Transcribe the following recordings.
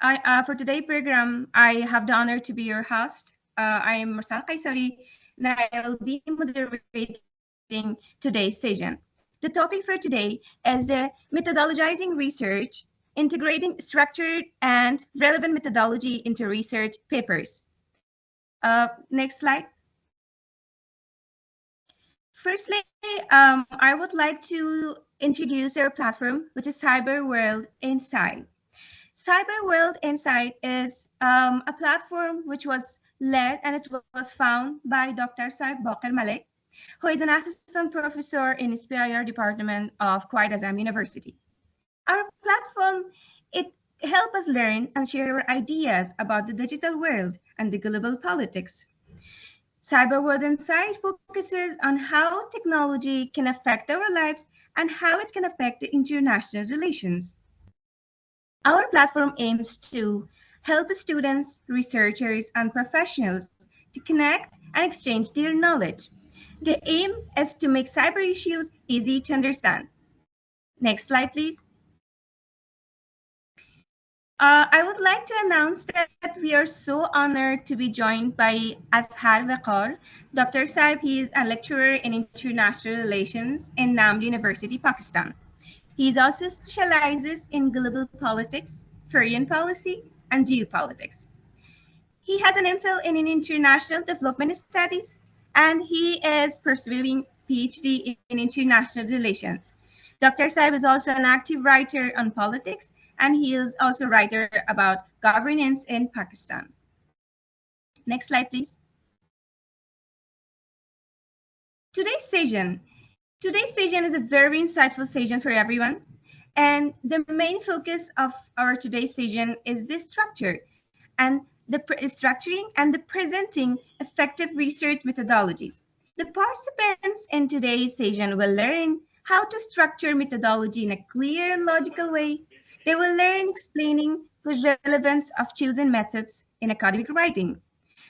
For today's program, I have the honor to be your host. I am Mursal Kaisari, and I will be moderating today's session. The topic for today is the methodologizing research, integrating structured and relevant methodology into research papers. Next slide. Firstly, I would like to introduce our platform, which is Cyber World Insight. Cyber World Insight is a platform which was led and it was found by Dr. Azhar Waqar, who is an assistant professor in Inspire Department of Quaid Azam University. Our platform, it helps us learn and share our ideas about the digital world and the global politics. Cyber World Insight focuses on how technology can affect our lives and how it can affect the international relations. Our platform aims to help students, researchers, and professionals to connect and exchange their knowledge. The aim is to make cyber issues easy to understand. Next slide, please. I would like to announce that we are so honored to be joined by Azhar Waqar. Dr. Saib, he is a lecturer in international relations in NAM University, Pakistan. He also specializes in global politics, foreign policy, and geopolitics. He has an MPhil in international development studies, and he is pursuing PhD in international relations. Dr. Saib is also an active writer on politics, and he is also a writer about governance in Pakistan. Next slide, please. Today's session is a very insightful session for everyone. And the main focus of our today's session is the structure and the structuring and the presenting effective research methodologies. The participants in today's session will learn how to structure methodology in a clear and logical way. They will learn explaining the relevance of chosen methods in academic writing.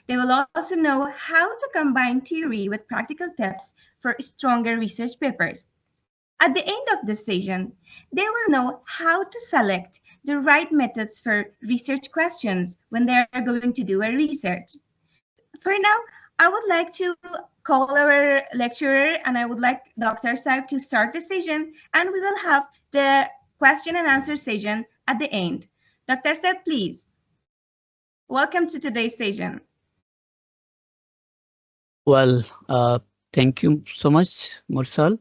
They will also know how to combine theory with practical tips for stronger research papers. At the end of this session, they will know how to select the right methods for research questions when they are going to do a research. For now, I would like to call our lecturer and I would like Dr. Saib to start the session, and we will have the question and answer session at the end. Dr. Saib, please. Welcome to today's session. Well, thank you so much, Mursal,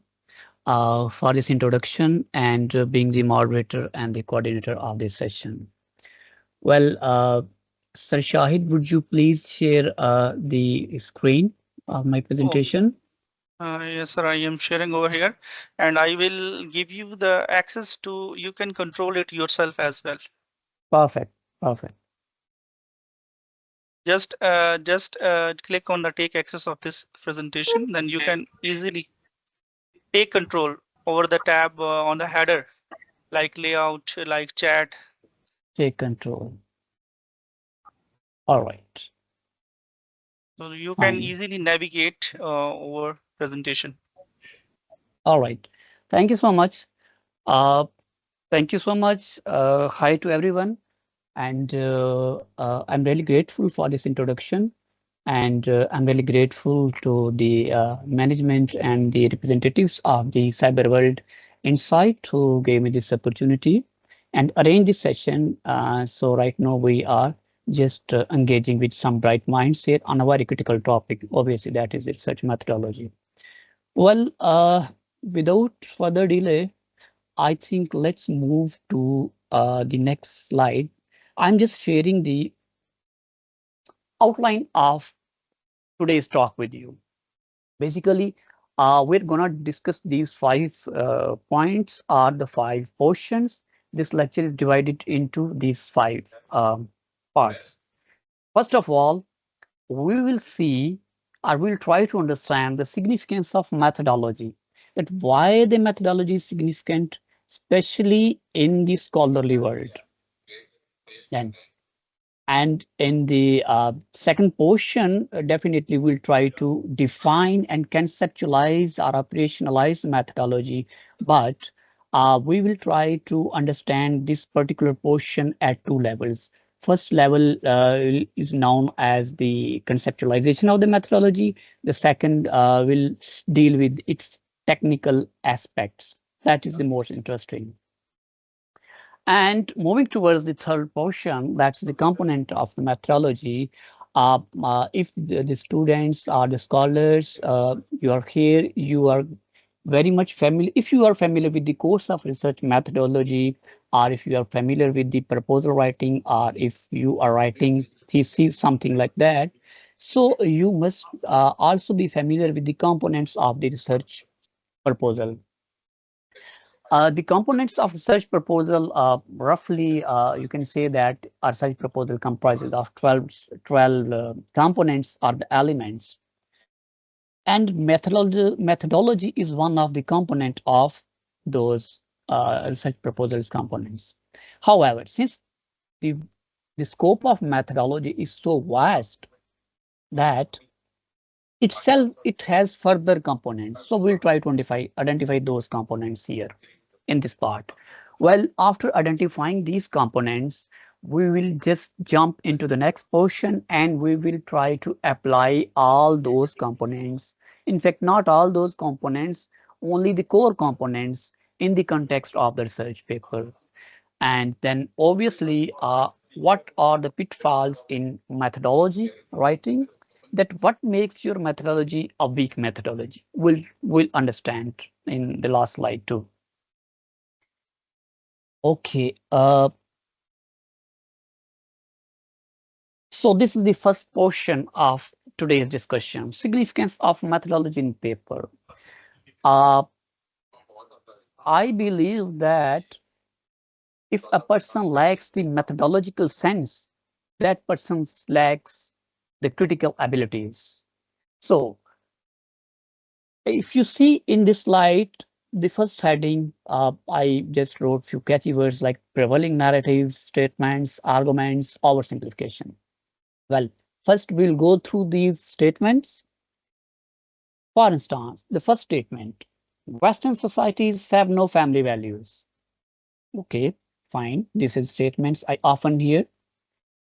for this introduction and being the moderator and the coordinator of this session. Well, Sir Shahid, would you please share the screen of my presentation? Yes, sir, I am sharing over here, and I will give you the access to, you can control it yourself as well. Perfect, perfect. Just click on the take access of this presentation, then you can easily take control over the tab on the header, like layout, like chat. Take control. All right. So you can easily navigate over presentation. All right. Thank you so much. Thank you so much. Hi to everyone. And I'm really grateful for this introduction. And I'm really grateful to the management and the representatives of the Cyber World Insight who gave me this opportunity and arranged this session. So right now we are just engaging with some bright minds here on a very critical topic. Obviously, that is research methodology. Well, without further delay, I think let's move to the next slide. I'm just sharing the outline of today's talk with you. Basically, we're gonna discuss these 5 points or the 5 portions. This lecture is divided into these 5 parts. First of all, we will see or we'll try to understand the significance of methodology, that why the methodology is significant, especially in the scholarly world. And in the second portion, definitely we'll try to define and conceptualize or operationalize methodology. But we will try to understand this particular portion at two levels. First level is known as the conceptualization of the methodology. The second will deal with its technical aspects. That is the most interesting. And moving towards the third portion, that's the component of the methodology. If the students or the scholars, you are here, you are very much familiar. If you are familiar with the course of research methodology, or if you are familiar with the proposal writing, or if you are writing thesis, something like that, so you must also be familiar with the components of the research proposal. The components of research proposal, roughly, you can say that our research proposal comprises of 12 components or the elements. And methodology is one of the component of those research proposals components. However, since the scope of methodology is so vast that itself it has further components. So we'll try to identify those components here in this part. Well, after identifying these components, we will just jump into the next portion and we will try to apply all those components. In fact, not all those components, only the core components in the context of the research paper. And then obviously, what are the pitfalls in methodology writing? That what makes your methodology a weak methodology? We'll understand in the last slide too. Okay, so this is the first portion of today's discussion, significance of methodology in paper. I believe that if a person lacks the methodological sense, that person lacks the critical abilities. So if you see in this slide, the first heading, I just wrote few catchy words like prevailing narratives, statements, arguments, oversimplification. Well, first we'll go through these statements. For instance, the first statement, Western societies have no family values. Okay, fine. This is statements I often hear.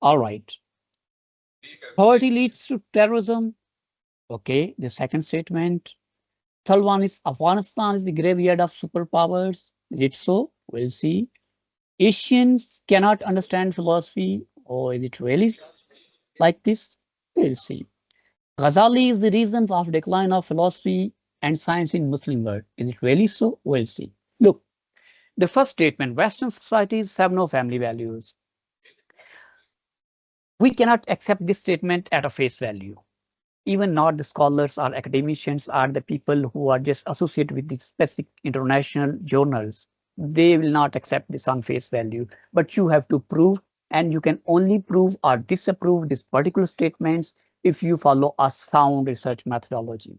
All right. Poverty leads to terrorism. Okay, the second statement. Third one is Afghanistan is the graveyard of superpowers. Is it so? We'll see. Asians cannot understand philosophy. Or is it really like this? We'll see. Ghazali is the reasons of decline of philosophy and science in Muslim world. Is it really so? We'll see. Look, the first statement, Western societies have no family values. We cannot accept this statement at a face value. Even not the scholars or academicians are the people who are just associated with the specific international journals. They will not accept this on face value, but you have to prove, and you can only prove or disapprove these particular statements if you follow a sound research methodology.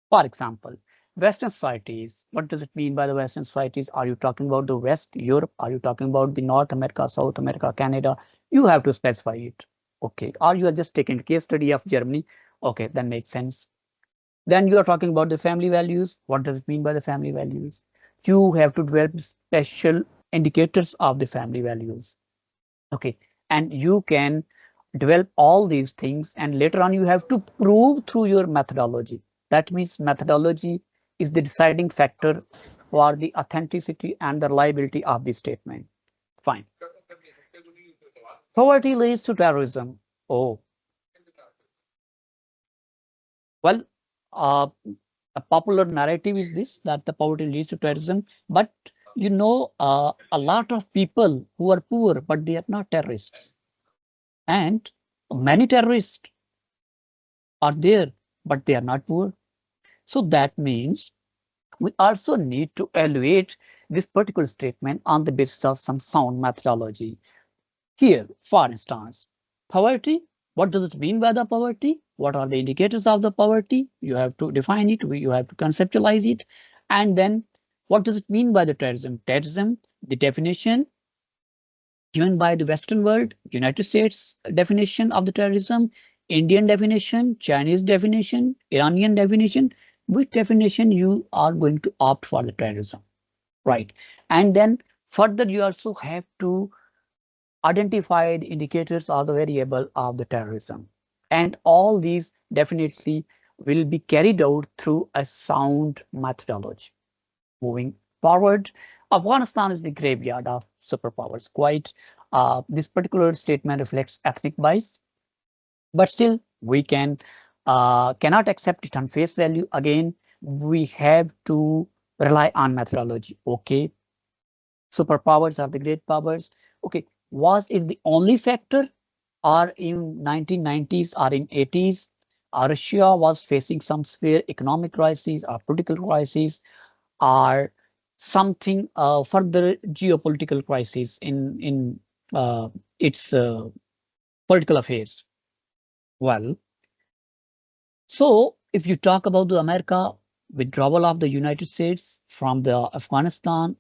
For example, Western societies, what does it mean by the Western societies? Are you talking about the West, Europe? Are you talking about the North America, South America, Canada? You have to specify it. Okay, or you are just taking a case study of Germany. Okay, that makes sense. Then you are talking about the family values. What does it mean by the family values? You have to develop special indicators of the family values. Okay, and you can develop all these things, and later on you have to prove through your methodology. That means methodology is the deciding factor for the authenticity and the reliability of the statement. Fine. Poverty leads to terrorism. Oh, well, a popular narrative is this, that the poverty leads to terrorism. But you know, a lot of people who are poor, but they are not terrorists. And many terrorists are there, but they are not poor. So that means we also need to evaluate this particular statement on the basis of some sound methodology. Here, for instance, poverty. What does it mean by the poverty? What are the indicators of the poverty? You have to define it. You have to conceptualize it. And then what does it mean by the terrorism? Terrorism, the definition given by the Western world, United States definition of the terrorism, Indian definition, Chinese definition, Iranian definition. Which definition you are going to opt for the terrorism? right? And then further, you also have to identify the indicators or the variable of the terrorism. And all these definitely will be carried out through a sound methodology. Moving forward, Afghanistan is the graveyard of superpowers. Quite, this particular statement reflects ethnic bias, but still we cannot accept it on face value. Again, we have to rely on methodology. Okay, superpowers are the great powers. Okay, was it the only factor, or in 1990s or in 80s, Russia was facing some severe economic crises or political crises, or something further geopolitical crisis in its political affairs? Well, so if you talk about the America withdrawal of the United States from the Afghanistan,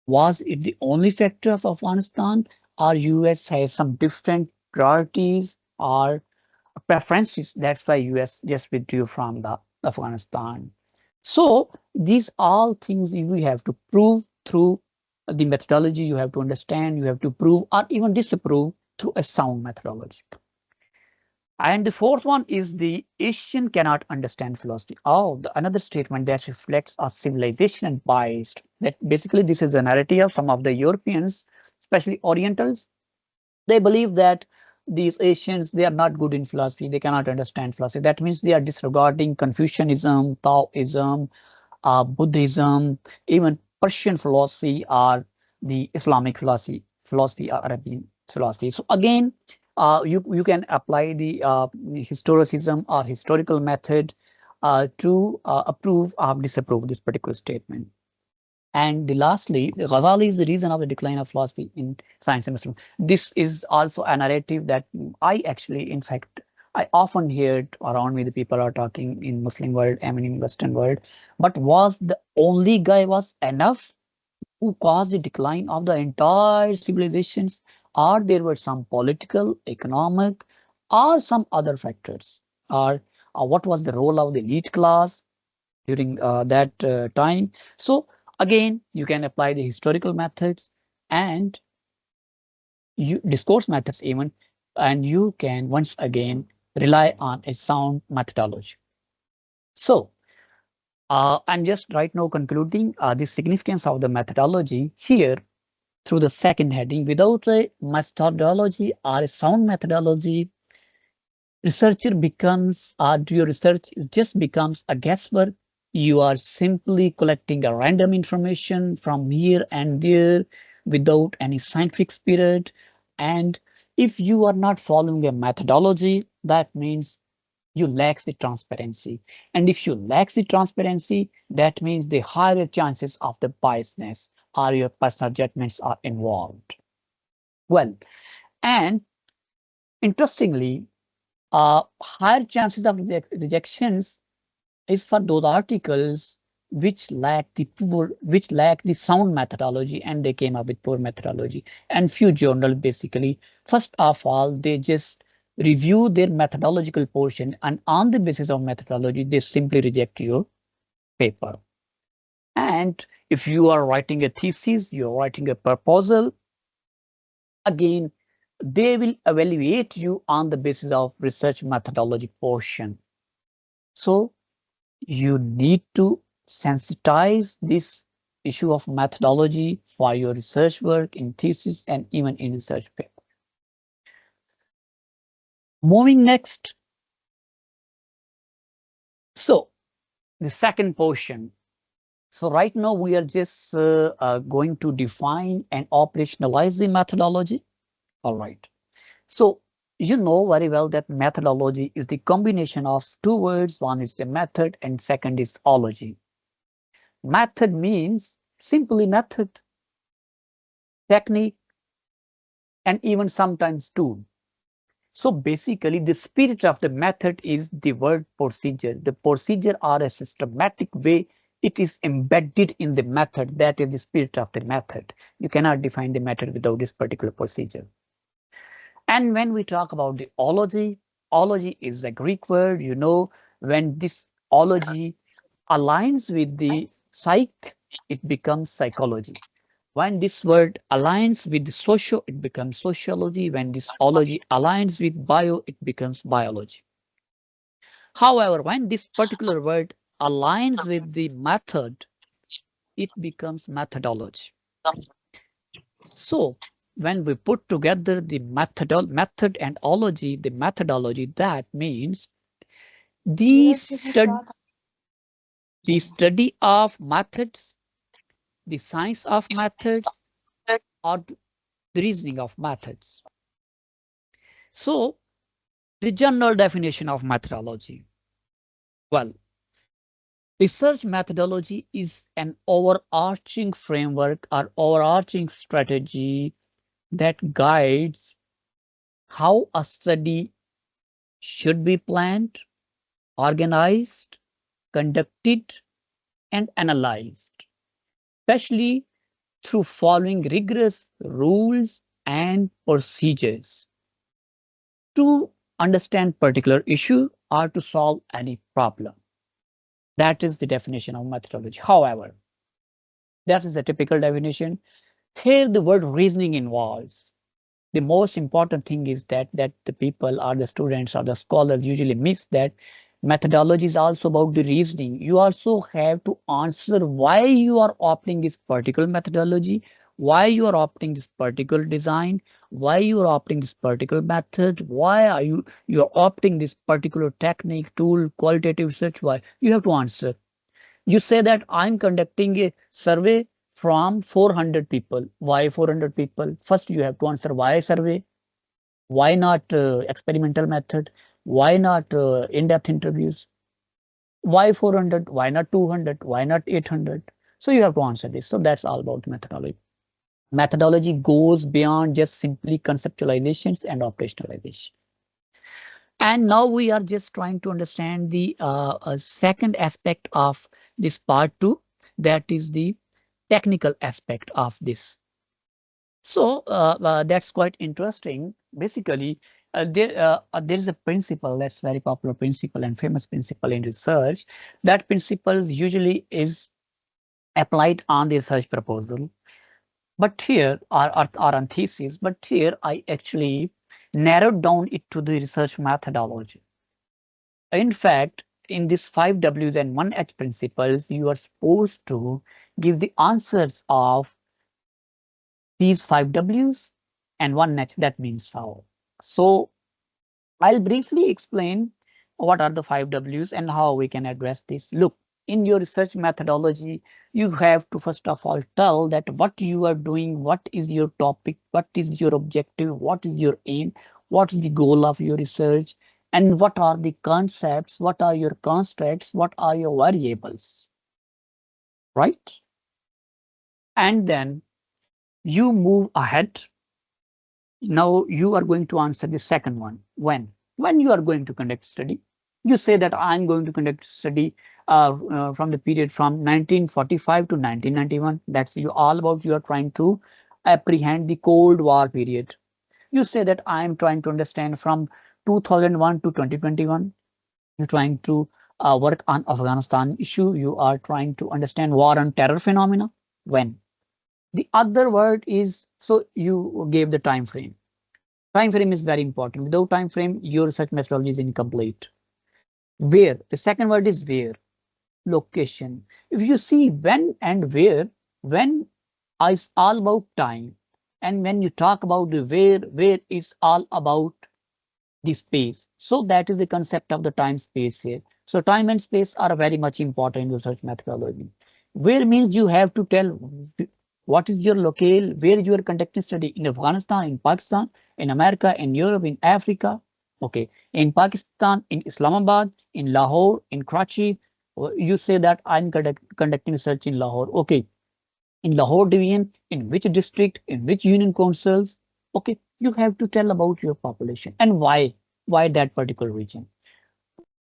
was it the only factor of Afghanistan, or US has some different priorities or preferences? That's why US just withdrew from the Afghanistan. So these all things we have to prove through the methodology. You have to understand, you have to prove or even disapprove through a sound methodology. And the fourth one is the Asian cannot understand philosophy. Oh, another statement that reflects a civilization biased. That basically this is a narrative of some of the Europeans, especially Orientals. They believe that these Asians, they are not good in philosophy. They cannot understand philosophy. That means they are disregarding Confucianism, Taoism, Buddhism, even Persian philosophy, or the Islamic philosophy or Arabian philosophy. So again, you can apply the historicism or historical method to approve or disapprove this particular statement. And lastly, Ghazali is the reason of the decline of philosophy in science and Muslim. This is also a narrative that I actually, in fact, I often hear it around me. The people are talking in Muslim world, I mean in Western world. But was the only guy was enough who caused the decline of the entire civilizations, or there were some political, economic, or some other factors? Or what was the role of the elite class during that time? So again, you can apply the historical methods and discourse methods even, and you can once again rely on a sound methodology. So I'm just right now concluding the significance of the methodology here through the second heading. Without a methodology or a sound methodology, researcher becomes, or your research just becomes a guesswork. You are simply collecting a random information from here and there without any scientific spirit. And if you are not following a methodology, that means you lack the transparency. And if you lack the transparency, that means the higher chances of the biasness or your personal judgments are involved. Well, and interestingly, higher chances of rejections is for those articles which lack the sound methodology, and they came up with poor methodology. And few journals basically, first of all, they just review their methodological portion, and on the basis of methodology, they simply reject your paper. And if you are writing a thesis, you're writing a proposal, again, they will evaluate you on the basis of research methodology portion. So you need to sensitize this issue of methodology for your research work in thesis and even in research paper. Moving next. So the second portion. So right now we are just going to define and operationalize the methodology. All right. So you know very well that methodology is the combination of two words. One is the method and second is ology. Method means simply method, technique, and even sometimes tool. So basically the spirit of the method is the word procedure. The procedure are a systematic way. It is embedded in the method. That is the spirit of the method. You cannot define the method without this particular procedure. And when we talk about the ology, ology is a Greek word. You know, when this ology aligns with the psyche it becomes psychology. When this word aligns with the socio, it becomes sociology. When this ology aligns with bio, it becomes biology. However, when this particular word aligns with the method, it becomes methodology. So when we put together the method and ology, the methodology, that means the study of methods, the science of methods, or the reasoning of methods. So the general definition of methodology. Well, research methodology is an overarching framework or overarching strategy that guides how a study should be planned, organized, conducted, and analyzed, especially through following rigorous rules and procedures to understand particular issue or to solve any problem. That is the definition of methodology. However, that is a typical definition. Here, the word reasoning involves. The most important thing is that the people or the students or the scholars usually miss that methodology is also about the reasoning. You also have to answer why you are opting this particular methodology, why you are opting this particular design, why you are opting this particular method, why are you are opting this particular technique, tool, qualitative research, why you have to answer. You say that I'm conducting a survey from 400 people. Why 400 people? First, you have to answer why survey. Why not experimental method? Why not in-depth interviews? Why 400? Why not 200? Why not 800? So you have to answer this. So that's all about methodology. Methodology goes beyond just simply conceptualizations and operationalization. And now we are just trying to understand the second aspect of this part two, that is the technical aspect of this. So that's quite interesting. Basically, there is a principle that's very popular principle and famous principle in research. That principle usually is applied on the research proposal. But here, or on thesis, but here I actually narrowed down it to the research methodology. In fact, in these 5 Ws and 1 H principles, you are supposed to give the answers of these 5 Ws and 1 H. That means how. So I'll briefly explain what are the 5 Ws and how we can address this. Look, in your research methodology, you have to first of all tell that what you are doing, what is your topic, what is your objective, what is your aim, what is the goal of your research, and what are the concepts, what are your constraints, what are your variables, right? And then you move ahead. Now you are going to answer the second one. When you are going to conduct study, you say that I'm going to conduct study from the period from 1945 to 1991. That's you all about you are trying to apprehend the Cold War period. You say that I'm trying to understand from 2001 to 2021. You're trying to work on Afghanistan issue. You are trying to understand war and terror phenomena. When? The other word is, so you gave the time frame. Time frame is very important. Without time frame, your research methodology is incomplete. Where? The second word is where. Location. If you see when and where, when is all about time. And when you talk about the where is all about the space. So that is the concept of the time space here. So time and space are very much important in research methodology. Where means you have to tell what is your locale, where you are conducting study in Afghanistan, in Pakistan, in America, in Europe, in Africa. Okay, in Pakistan, in Islamabad, in Lahore, in Karachi. You say that I'm conducting research in Lahore. Okay, in Lahore division, in which district, in which union councils. Okay, you have to tell about your population and why that particular region.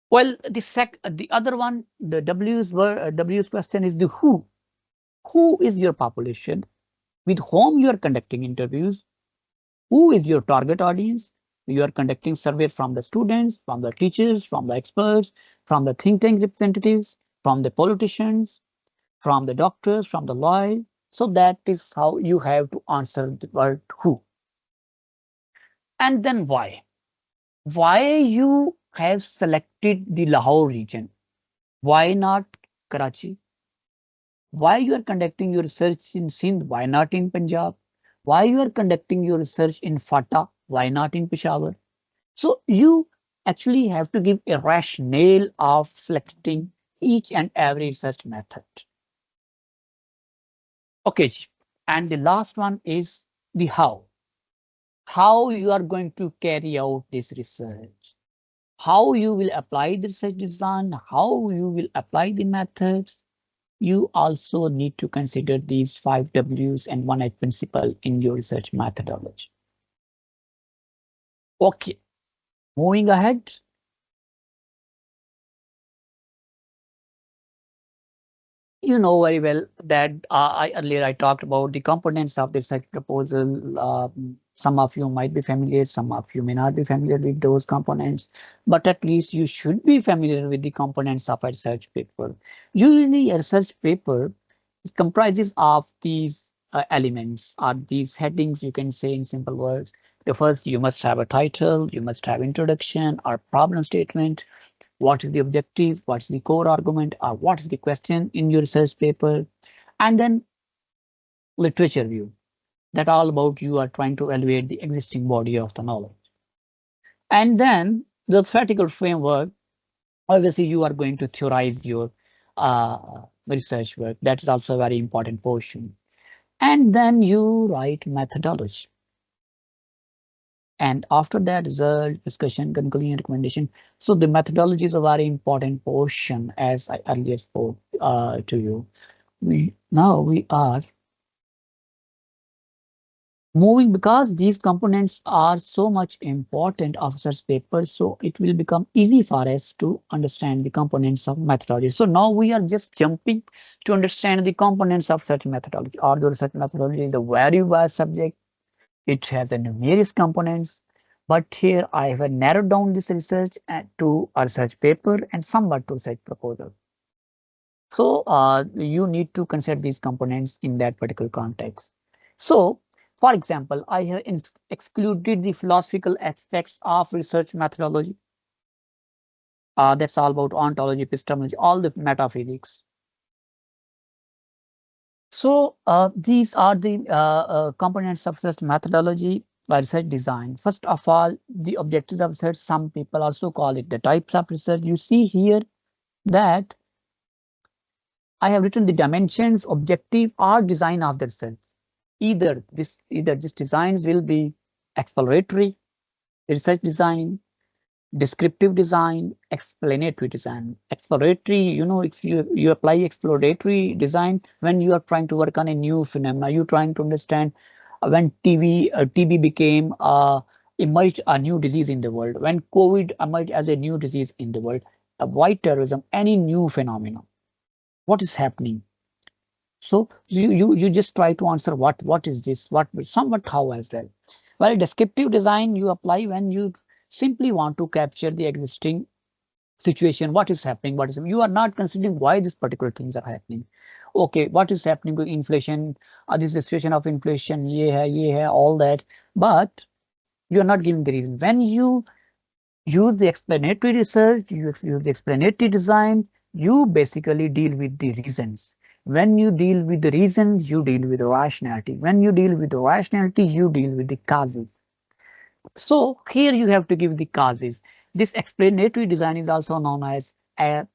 Well, the other one, the W's question is the who. Who is your population? With whom you are conducting interviews? Who is your target audience? You are conducting survey from the students, from the teachers, from the experts, from the think tank representatives, from the politicians. from the doctors, from the lawyers. So that is how you have to answer the word who. And then why? Why you have selected the Lahore region? Why not Karachi? Why you are conducting your research in Sindh? Why not in Punjab? Why you are conducting your research in Fata? Why not in Peshawar? So you actually have to give a rationale of selecting each and every research method. Okay, and the last one is the how. How you are going to carry out this research, how you will apply the research design, how you will apply the methods. You also need to consider these 5 W's and 1 H principle in your research methodology. Okay, moving ahead. You know very well that I earlier I talked about the components of the research proposal. Some of you might be familiar, some of you may not be familiar with those components, but at least you should be familiar with the components of a research paper. Usually, a research paper comprises of these elements or these headings, you can say in simple words. The first, you must have a title, you must have introduction or problem statement. What is the objective, what's the core argument, or what is the question in your research paper, and then literature view. That all about you are trying to evaluate the existing body of the knowledge. And then the theoretical framework, obviously you are going to theorize your research work. That is also a very important portion. And then you write methodology. And after that, result, discussion, conclusion, recommendation. So the methodology is a very important portion, as I earlier spoke to you. Now we are moving because these components are so much important of such papers. So it will become easy for us to understand the components of methodology. So now we are just jumping to understand the components of such methodology. Although such methodology is a very vast subject, it has a numerous components, but here I have narrowed down this research to a research paper and somewhat to research proposal. So you need to consider these components in that particular context. So, for example, I have excluded the philosophical aspects of research methodology. That's all about ontology, epistemology, all the metaphysics. So these are the components of research methodology by research design. First of all, the objectives of research, some people also call it the types of research. You see here that I have written the dimensions, objective, or design of the research. Either this designs will be exploratory research design, descriptive design, explanatory design. Exploratory, you know, if you apply exploratory design when you are trying to work on a new phenomena, you're trying to understand when TB became emerged a new disease in the world, when COVID emerged as a new disease in the world, white terrorism, any new phenomena, what is happening? So you just try to answer what is this, what somewhat how as well. Well, descriptive design you apply when you simply want to capture the existing situation, what is happening, what is you are not considering why these particular things are happening. Okay, what is happening with inflation? This is the situation of inflation, yeah, all that, but you are not giving the reason. When you use the explanatory research, you use the explanatory design, you basically deal with the reasons. When you deal with the reasons, you deal with the rationality. When you deal with the rationality, you deal with the causes. So here you have to give the causes. This explanatory design is also known as a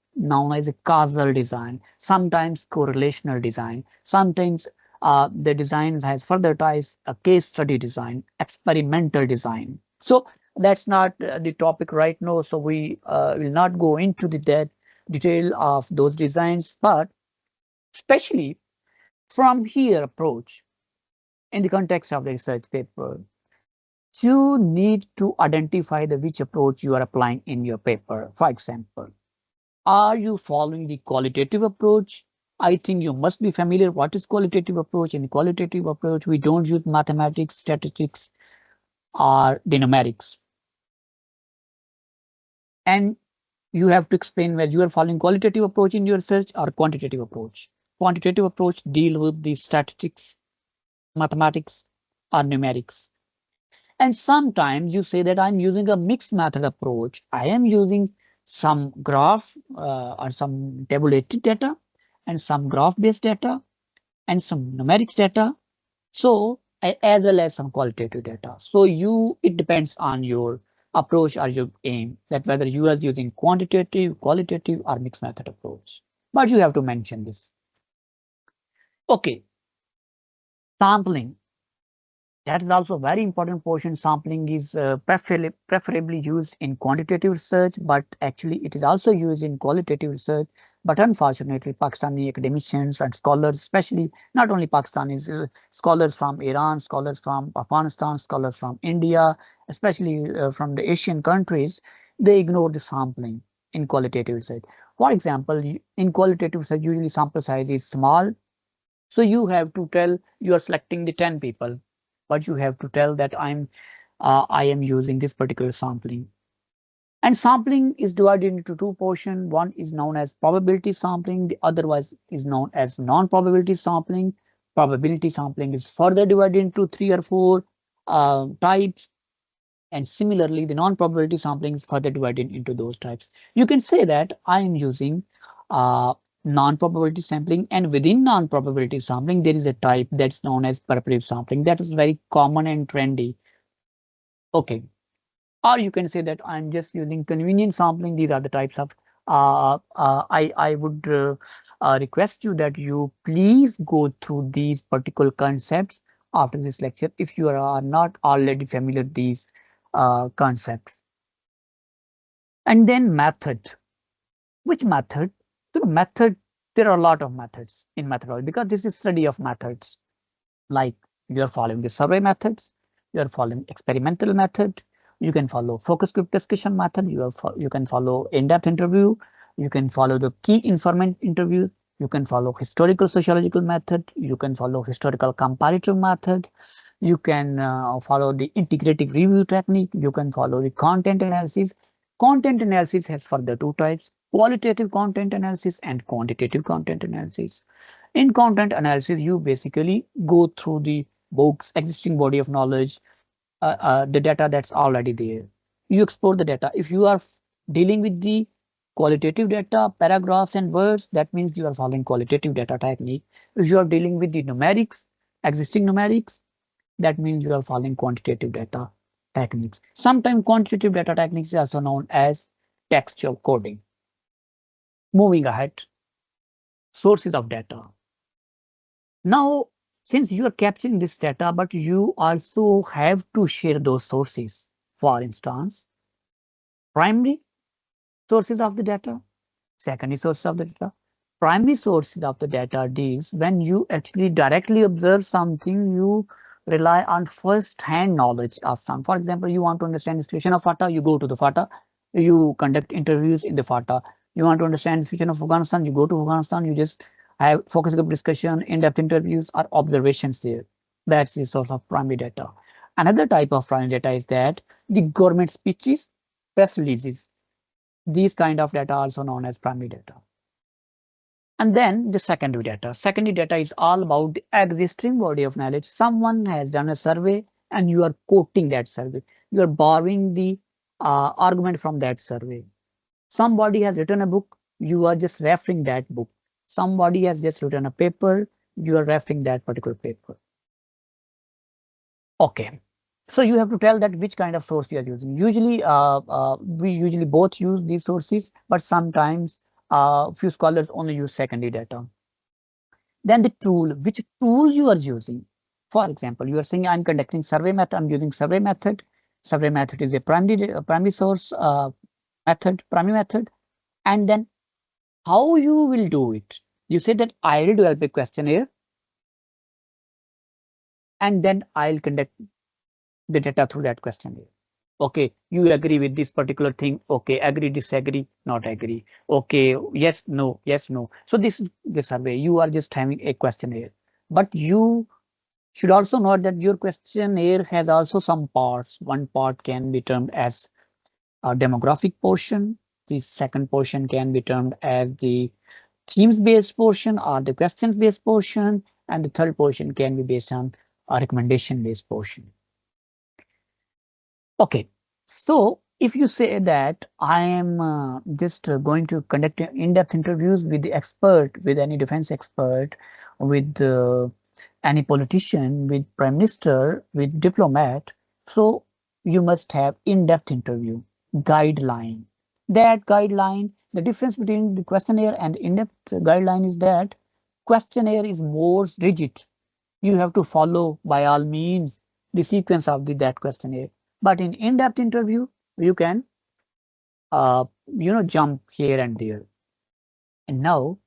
causal design, sometimes correlational design, sometimes the design has further ties, a case study design, experimental design. So that's not the topic right now. So we will not go into the detail of those designs, but especially from here approach in the context of the research paper, you need to identify the which approach you are applying in your paper. For example, are you following the qualitative approach? I think you must be familiar what is qualitative approach. In qualitative approach, we don't use mathematics, statistics, or the numerics. And you have to explain whether you are following qualitative approach in your research or quantitative approach. quantitative approach deal with the statistics, mathematics, or numerics. And sometimes you say that I'm using a mixed method approach. I am using some graph or some tabulated data and some graph-based data and some numerics data. So as well as some qualitative data. So it depends on your approach or your aim, that whether you are using quantitative, qualitative, or mixed method approach. But you have to mention this. Okay, sampling. That is also a very important portion. Sampling is preferably used in quantitative research, but actually it is also used in qualitative research. But unfortunately, Pakistani academicians and scholars, especially not only Pakistanis, scholars from Iran, scholars from Afghanistan, scholars from India, especially from the Asian countries, they ignore the sampling in qualitative research. For example, in qualitative research, usually sample size is small. So you have to tell you are selecting the 10 people, but you have to tell that I am using this particular sampling. And sampling is divided into two portions. One is known as probability sampling, the otherwise is known as non-probability sampling. Probability sampling is further divided into 3 or 4 types. And similarly, the non-probability sampling is further divided into those types. You can say that I am using uh, non-probability sampling, and within non-probability sampling, there is a type that's known as preparative sampling. That is very common and trendy. Okay. Or you can say that I'm just using convenient sampling. These are the types of I would request you that you please go through these particular concepts after this lecture if you are not already familiar with these concepts. And then method. Which method? So method, there are a lot of methods in methodology because this is study of methods. Like you are following the survey methods, you are following experimental method, you can follow focus group discussion method, you can follow in-depth interview, you can follow the key informant interview, you can follow historical sociological method, you can follow historical comparative method, you can follow the integrative review technique, you can follow the content analysis. Content analysis has further two types: qualitative content analysis and quantitative content analysis. In content analysis, you basically go through the books, existing body of knowledge, the data that's already there. You explore the data. If you are dealing with the qualitative data, paragraphs and words, that means you are following qualitative data technique. If you are dealing with the numerics, existing numerics, that means you are following quantitative data techniques. Sometimes quantitative data techniques is also known as textual coding. Moving ahead, sources of data. Now, since you are capturing this data, but you also have to share those sources. For instance, primary sources of the data, secondary sources of the data. Primary sources of the data deals when you actually directly observe something, you rely on first-hand knowledge of some. For example, you want to understand the situation of FATA, you go to the FATA, you conduct interviews in the FATA. You want to understand the situation of Afghanistan, you go to Afghanistan, you just have focus group discussion, in-depth interviews, or observations there. That's the source of primary data. Another type of primary data is that the government speeches, press releases. These kind of data are also known as primary data. And then the secondary data. Secondary data is all about the existing body of knowledge. Someone has done a survey and you are quoting that survey. You are borrowing the argument from that survey. Somebody has written a book, you are just referring that book. Somebody has just written a paper, you are referring that particular paper. Okay. So you have to tell that which kind of source you are using. Usually, we usually both use these sources, but sometimes few scholars only use secondary data. Then the tool, which tool you are using. For example, you are saying I'm conducting survey method, I'm using survey method. Survey method is a primary source primary method. And then how you will do it. You say that I will develop a questionnaire and then I'll conduct the data through that questionnaire. Okay, you agree with this particular thing. Okay, agree, disagree, not agree. Okay, yes, no, yes, no. So this is the survey. You are just having a questionnaire, but you should also note that your questionnaire has also some parts. One part can be termed as a demographic portion. The second portion can be termed as the themes-based portion or the questions-based portion, and the third portion can be based on a recommendation-based portion. Okay, so if you say that I am just going to conduct in-depth interviews with the expert, with any defense expert, with any politician, with prime minister, with diplomat, so you must have in-depth interview guideline. That guideline, the difference between the questionnaire and in-depth guideline is that questionnaire is more rigid. You have to follow by all means the sequence of that questionnaire. But in in-depth interview, you can jump here and there. And now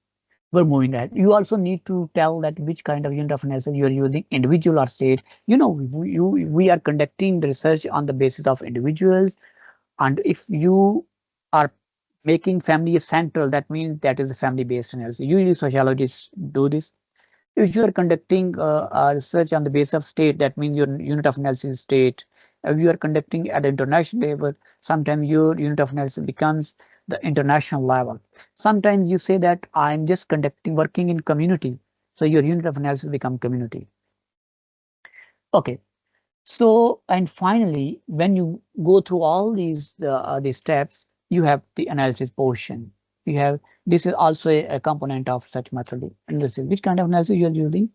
we're moving ahead. You also need to tell that which kind of unit of analysis you are using, individual or state. We are conducting the research on the basis of individuals. And if you are making family central, that means that is a family-based analysis. Usually sociologists do this. If you are conducting a research on the basis of state, that means your unit of analysis is state. If you are conducting at the international level, sometimes your unit of analysis becomes the international level. Sometimes you say that I'm just working in community. So your unit of analysis become community. Okay. So, and finally, when you go through all these steps, you have the analysis portion. You have, this is also a component of such method analysis. Which kind of analysis you are using?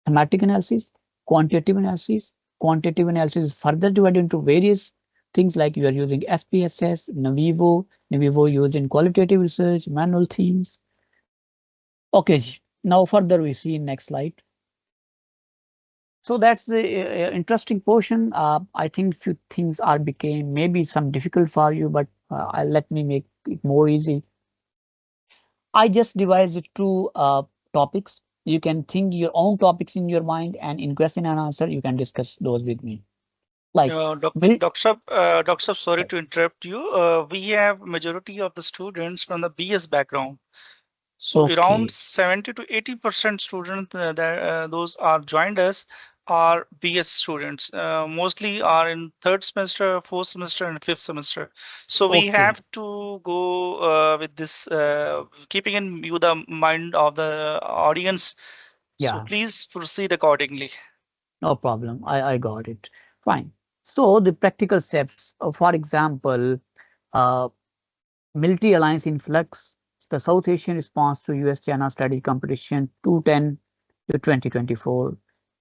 Thematic analysis, quantitative analysis. Quantitative analysis is further divided into various things like you are using SPSS, Navivo used in qualitative research, manual themes. Okay, now further we see in next slide. So that's the interesting portion. I think few things are became maybe some difficult for you, but let me make it more easy. I just devised it two topics. You can think your own topics in your mind, and in question and answer, you can discuss those with me. Like, Dr. Sab, sorry to interrupt you. We have majority of the students from the BS background. So around 70 to 80% students those are joined us are BS students. Mostly are in third semester, fourth semester, and fifth semester. So we have to go with this, keeping in view the mind of the audience. Yeah. So please proceed accordingly. No problem. I got it. Fine. So the practical steps, for example, military alliance in flux, the South Asian response to US-China strategic competition 2010 to 2024,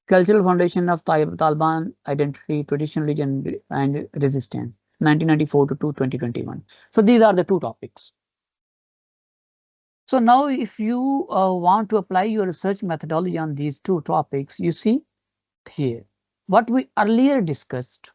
cultural foundation of Taliban identity, tradition, religion, and resistance, 1994 to 2021. So these are the two topics. So now if you want to apply your research methodology on these two topics, you see here what we earlier discussed.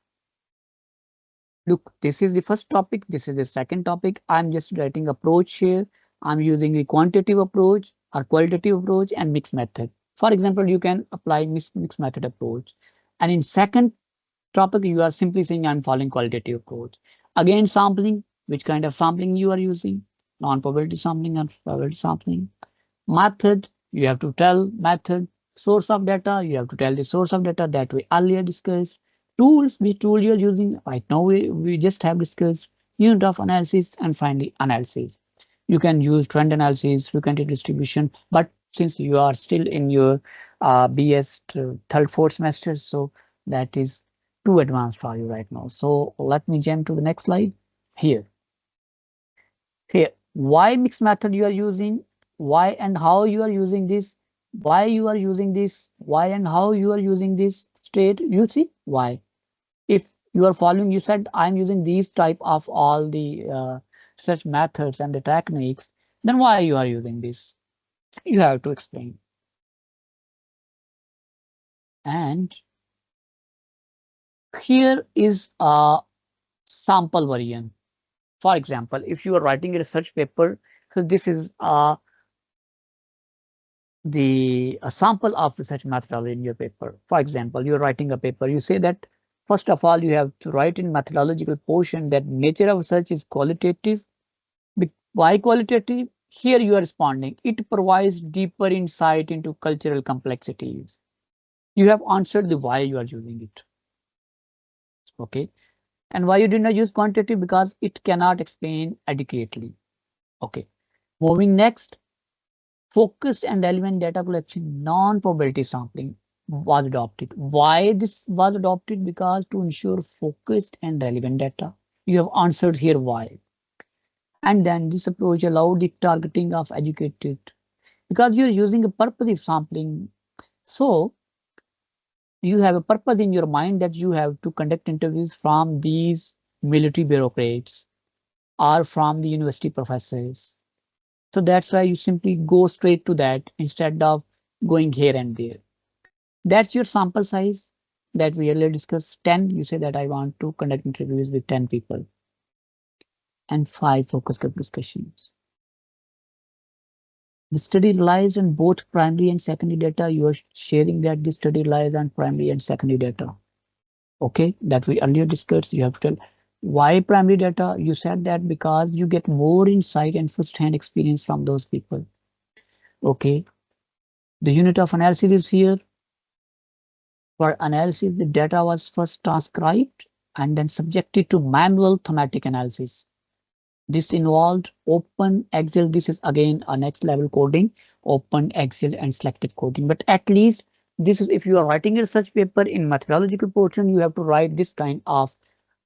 Look, this is the first topic. This is the second topic. I'm just writing approach here. I'm using the quantitative approach or qualitative approach and mixed method. For example, you can apply mixed method approach. And in second topic, you are simply saying I'm following qualitative approach. Again, sampling, which kind of sampling you are using, non-probability sampling and probability sampling. Method, you have to tell method. Source of data, you have to tell the source of data that we earlier discussed. Tools, which tool you're using right now, we just have discussed. Unit of analysis, and finally analysis. You can use trend analysis, frequency distribution, but since you are still in your BS third, fourth semester, so that is too advanced for you right now. So let me jump to the next slide here. Here, why mixed method you are using, why and how you are using this, why you are using this, why and how you are using this state. You see why. If you are following, you said I'm using these type of all the such methods and the techniques, then why you are using this? You have to explain. And here is a sample variant. For example, if you are writing a research paper, so this is a sample of research methodology in your paper. For example, you're writing a paper, you say that first of all, you have to write in methodological portion that nature of research is qualitative. Why qualitative? Here you are responding. It provides deeper insight into cultural complexities. You have answered the why you are using it. Okay. And why you did not use quantitative? Because it cannot explain adequately. Okay. Moving next. focused and relevant data collection, non-probability sampling was adopted. Why this was adopted? Because to ensure focused and relevant data. You have answered here why. And then this approach allowed the targeting of educated because you're using a purposive sampling. So you have a purpose in your mind that you have to conduct interviews from these military bureaucrats or from the university professors. So that's why you simply go straight to that instead of going here and there. That's your sample size that we earlier discussed. 10, you say that I want to conduct interviews with 10 people and 5 focus group discussions. The study relies on both primary and secondary data. You are sharing that this study relies on primary and secondary data. Okay, that we earlier discussed. You have to tell why primary data. You said that because you get more insight and first-hand experience from those people. Okay, the unit of analysis is here. For analysis, the data was first transcribed and then subjected to manual thematic analysis. This involved Open Excel. This is again a next level coding, Open Excel and selective coding. But at least this is if you are writing a research paper in methodological portion, you have to write this kind of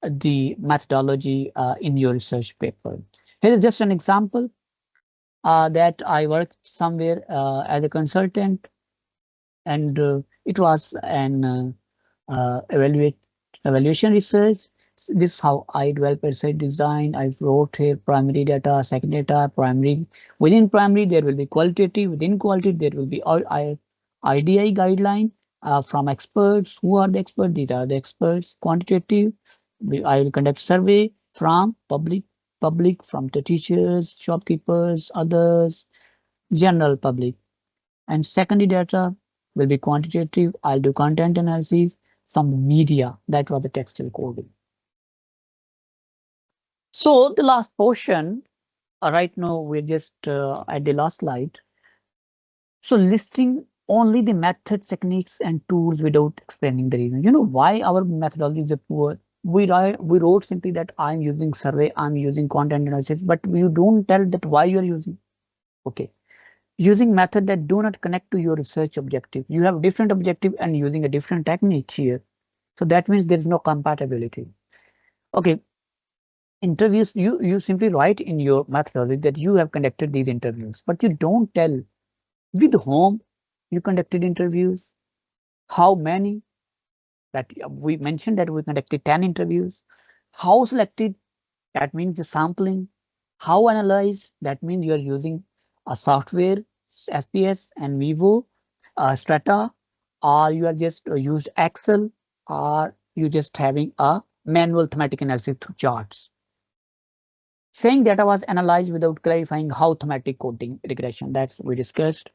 the methodology in your research paper. Here is just an example that I worked somewhere as a consultant, and it was an evaluation research. This is how I develop a research design. I wrote here primary data, secondary data, primary. Within primary, there will be qualitative. Within qualitative, there will be IDI guideline from experts. Who are the experts? These are the experts. Quantitative, I will conduct survey from public from the teachers, shopkeepers, others, general public. And secondary data will be quantitative. I'll do content analysis from the media. That was the textual coding. So the last portion, right now we're just at the last slide. So listing only the methods, techniques, and tools without explaining the reason. You know why our methodology is poor? We wrote simply that I'm using survey, I'm using content analysis, but you don't tell that why you're using. Okay. Using method that do not connect to your research objective. You have different objective and using a different technique here. So that means there is no compatibility. Okay. Interviews, you simply write in your methodology that you have conducted these interviews, but you don't tell with whom you conducted interviews, how many, that we mentioned that we conducted 10 interviews, how selected, that means the sampling, how analyzed, that means you are using a software, SPS and Vivo, Strata, or you are just used Excel, or you just having a manual thematic analysis through charts. Saying data was analyzed without clarifying how thematic coding regression, that's we discussed.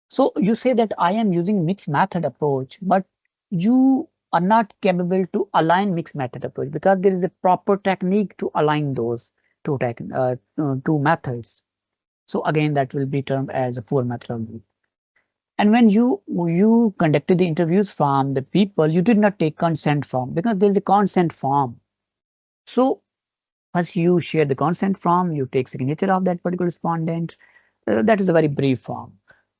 So you say that I am using mixed method approach, but you are not capable to align mixed method approach because there is a proper technique to align those two methods. So again, that will be termed as a poor methodology. And when you conducted the interviews from the people, you did not take consent form because there is a consent form. So first you share the consent form, you take signature of that particular respondent. That is a very brief form.